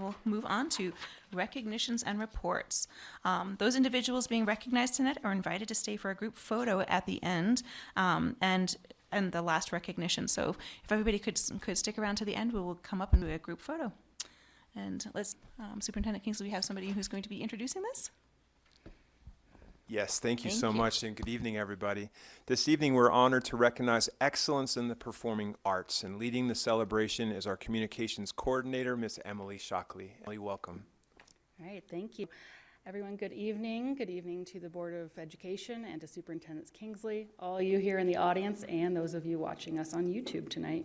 we'll move on to recognitions and reports. Those individuals being recognized tonight are invited to stay for a group photo at the end, and the last recognition. So if everybody could stick around to the end, we will come up and do a group photo. And let's, Superintendent Kingsley, we have somebody who's going to be introducing this. Yes, thank you so much, and good evening, everybody. This evening, we're honored to recognize excellence in the performing arts, and leading the celebration is our communications coordinator, Miss Emily Shockley. Emily, welcome. All right, thank you. Everyone, good evening. Good evening to the Board of Education and to Superintendent Kingsley, all you here in the audience, and those of you watching us on YouTube tonight.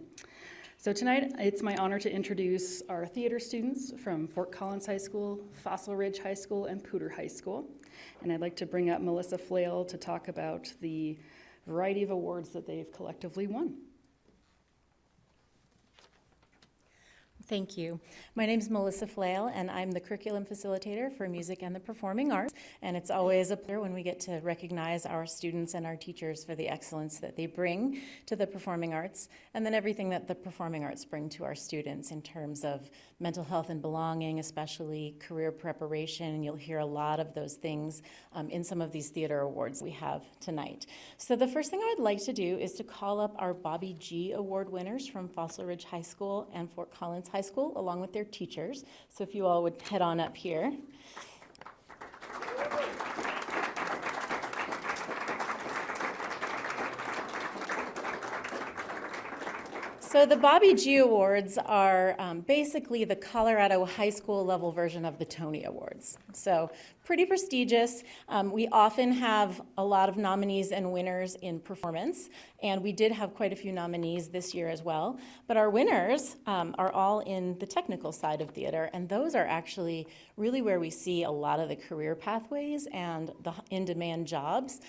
So tonight, it's my honor to introduce our theater students from Fort Collins High School, Fossil Ridge High School, and Poudre High School. And I'd like to bring up Melissa Flail to talk about the variety of awards that they've collectively won. Thank you. My name is Melissa Flail, and I'm the curriculum facilitator for music and the performing arts. And it's always a pleasure when we get to recognize our students and our teachers for the excellence that they bring to the performing arts, and then everything that the performing arts bring to our students in terms of mental health and belonging, especially career preparation. And you'll hear a lot of those things in some of these theater awards we have tonight. So the first thing I would like to do is to call up our Bobby G Award winners from Fossil Ridge High School and Fort Collins High School, along with their teachers. So if you all would head on up here. So the Bobby G Awards are basically the Colorado high school level version of the Tony Awards. So pretty prestigious. We often have a lot of nominees and winners in performance, and we did have quite a few nominees this year as well. But our winners are all in the technical side of theater, and those are actually really where we see a lot of the career pathways and the in-demand jobs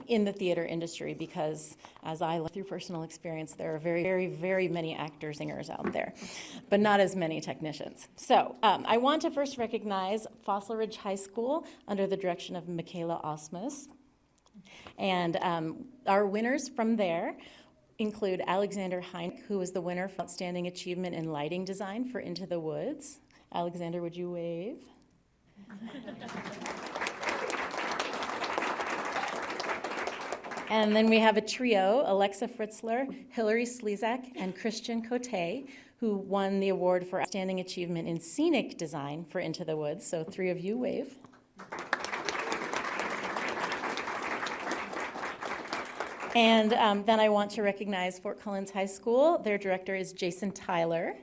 in the theater industry, because as I look through personal experience, there are very, very, very many actors, singers out there, but not as many technicians. So I want to first recognize Fossil Ridge High School under the direction of Michaela Osmus. And our winners from there include Alexander Heinck, who was the winner for Outstanding Achievement in Lighting Design for Into the Woods. Alexander, would you wave? And then we have a trio, Alexa Fritzler, Hillary Slezak, and Christian Cote, who won the award for Outstanding Achievement in Scenic Design for Into the Woods. So three of you wave. And then I want to recognize Fort Collins High School. Their director is Jason Tyler.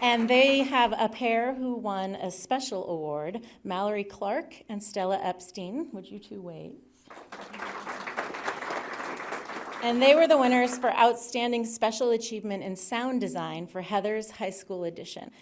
And they have a pair who won a special award, Mallory Clark and Stella Epstein. Would you two wave? And they were the winners for Outstanding Special Achievement in Sound Design for Heather's High School Edition.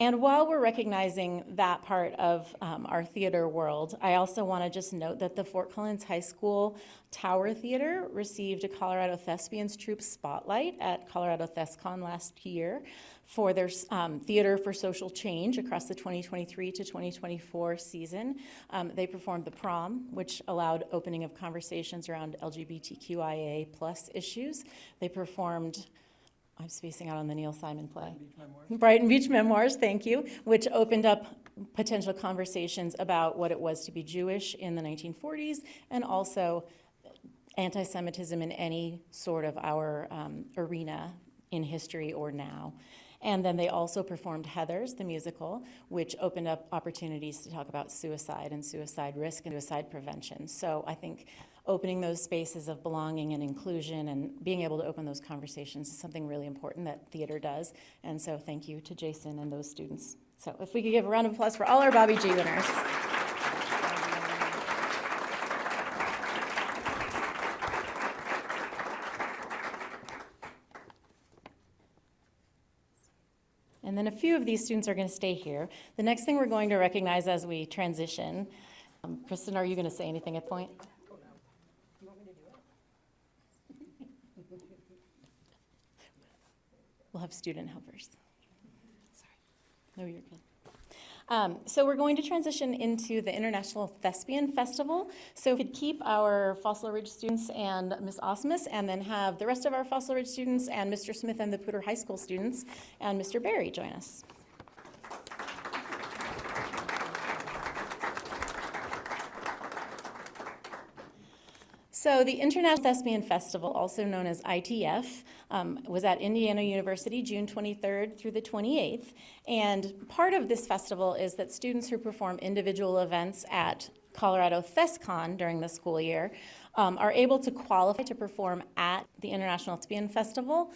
And while we're recognizing that part of our theater world, I also want to just note that the Fort Collins High School Tower Theater received a Colorado Thespians Troupe Spotlight at Colorado ThesCon last year for their Theater for Social Change across the 2023 to 2024 season. They performed The Prom, which allowed opening of conversations around LGBTQIA+ issues. They performed, I'm spacing out on the Neil Simon play. Brighton Beach Memoirs, thank you, which opened up potential conversations about what it was to be Jewish in the 1940s, and also anti-Semitism in any sort of our arena in history or now. And then they also performed Heathers, the musical, which opened up opportunities to talk about suicide and suicide risk and suicide prevention. So I think opening those spaces of belonging and inclusion and being able to open those conversations is something really important that theater does. And so thank you to Jason and those students. So if we could give a round of applause for all our Bobby G winners. And then a few of these students are going to stay here. The next thing we're going to recognize as we transition, Kristen, are you going to say anything at point? We'll have student helpers. Sorry. No, you're good. So we're going to transition into the International Thespian Festival. So if we could keep our Fossil Ridge students and Ms. Osmus, and then have the rest of our Fossil Ridge students and Mr. Smith and the Poudre High School students and Mr. Barry join us. So the International Thespian Festival, also known as ITF, was at Indiana University June 23rd through the 28th. And part of this festival is that students who perform individual events at Colorado ThesCon during the school year are able to qualify to perform at the International Thespian Festival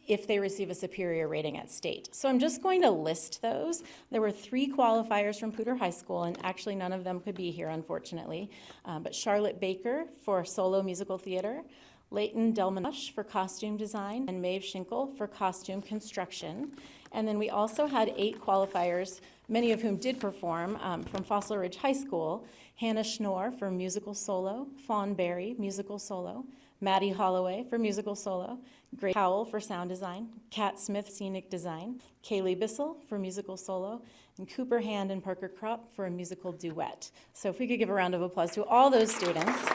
if they receive a superior rating at state. So I'm just going to list those. There were 3 qualifiers from Poudre High School, and actually none of them could be here, unfortunately. But Charlotte Baker for solo musical theater, Leighton Delmanosh for costume design, and Maeve Schinkel for costume construction. And then we also had 8 qualifiers, many of whom did perform, from Fossil Ridge High School. Hannah Schnorr for musical solo, Fawn Berry, musical solo, Maddie Holloway for musical solo, Grace Howell for sound design, Kat Smith scenic design, Kaylee Bissell for musical solo, and Cooper Hand and Parker Kropp for a musical duet. So if we could give a round of applause to all those students.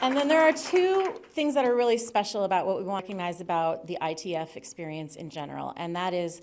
And then there are 2 things that are really special about what we want to recognize about the ITF experience in general, and that is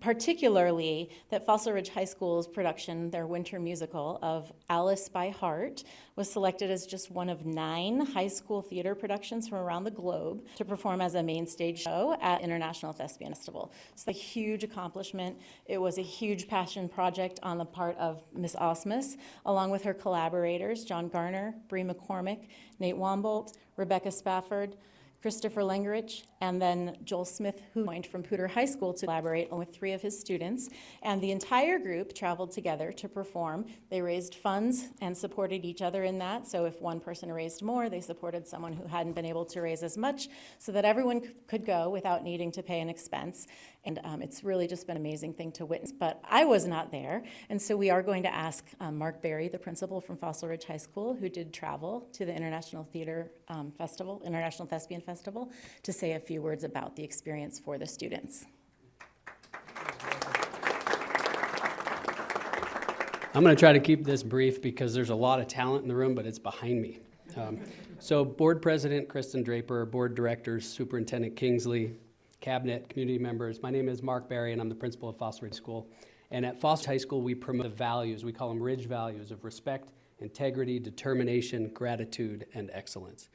particularly that Fossil Ridge High School's production, their winter musical of Alice by Heart, was selected as just one of 9 high school theater productions from around the globe to perform as a main stage show at International Thespian Festival. It's a huge accomplishment. It was a huge passion project on the part of Ms. Osmus, along with her collaborators, John Garner, Bree McCormick, Nate Wombolt, Rebecca Spafford, Christopher Lengerich, and then Joel Smith, who joined from Poudre High School to collaborate along with 3 of his students. And the entire group traveled together to perform. They raised funds and supported each other in that. So if one person raised more, they supported someone who hadn't been able to raise as much so that everyone could go without needing to pay an expense. And it's really just been an amazing thing to witness. But I was not there. And so we are going to ask Mark Berry, the principal from Fossil Ridge High School, who did travel to the International Theater Festival, International Thespian Festival, to say a few words about the experience for the students. I'm going to try to keep this brief because there's a lot of talent in the room, but it's behind me. So Board President Kristen Draper, Board Directors, Superintendent Kingsley, Cabinet, community members, my name is Mark Berry and I'm the principal of Fossil Ridge School. And at Fossil High School, we promote the values, we call them Ridge values of respect, integrity, determination, gratitude, and excellence.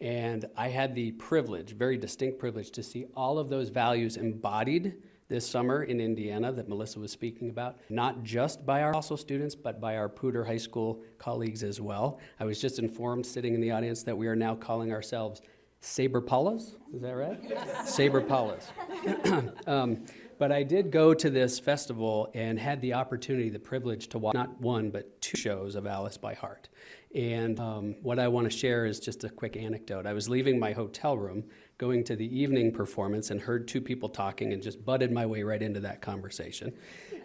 And I had the privilege, very distinct privilege, to see all of those values embodied this summer in Indiana that Melissa was speaking about, not just by our Fossil students, but by our Poudre High School colleagues as well. I was just informed, sitting in the audience, that we are now calling ourselves Saber Paulas, is that right? Saber Paulas. But I did go to this festival and had the opportunity, the privilege to watch not 1, but 2 shows of Alice by Heart. And what I want to share is just a quick anecdote. I was leaving my hotel room, going to the evening performance, and heard 2 people talking and just butted my way right into that conversation.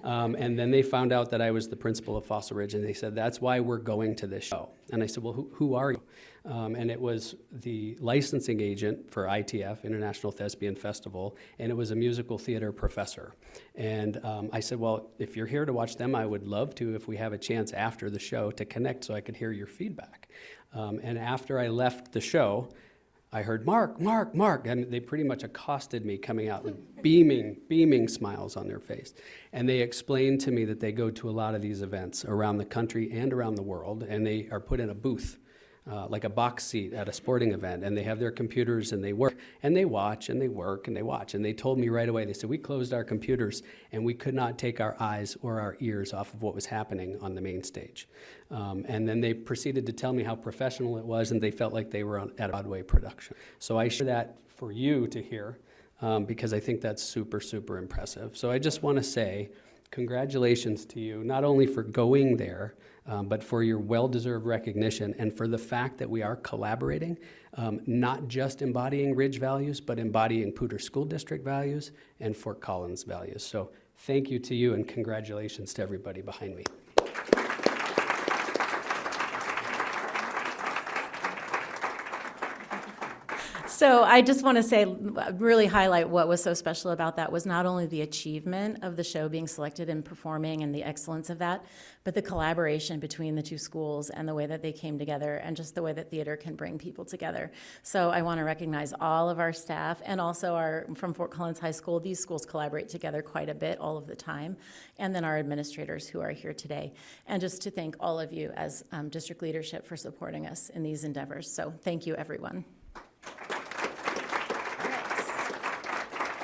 And then they found out that I was the principal of Fossil Ridge, and they said, "That's why we're going to this show." And I said, "Well, who are you?" And it was the licensing agent for ITF, International Thespian Festival, and it was a musical theater professor. And I said, "Well, if you're here to watch them, I would love to, if we have a chance after the show, to connect so I could hear your feedback." And after I left the show, I heard, "Mark, Mark, Mark," and they pretty much accosted me coming out with beaming smiles on their face. And they explained to me that they go to a lot of these events around the country and around the world, and they are put in a booth, like a box seat at a sporting event, and they have their computers and they work and they watch and they work and they watch. And they told me right away, they said, "We closed our computers and we could not take our eyes or our ears off of what was happening on the main stage." And then they proceeded to tell me how professional it was, and they felt like they were at a Broadway production. So I share that for you to hear, because I think that's super, super impressive. So I just want to say congratulations to you, not only for going there, but for your well-deserved recognition and for the fact that we are collaborating, not just embodying Ridge values, but embodying Poudre School District values and Fort Collins values. So thank you to you and congratulations to everybody behind me. So I just want to say, really highlight what was so special about that was not only the achievement of the show being selected and performing and the excellence of that, but the collaboration between the two schools and the way that they came together and just the way that theater can bring people together. So I want to recognize all of our staff and also from Fort Collins High School. These schools collaborate together quite a bit all of the time. And then our administrators who are here today. And just to thank all of you as district leadership for supporting us in these endeavors. So thank you, everyone.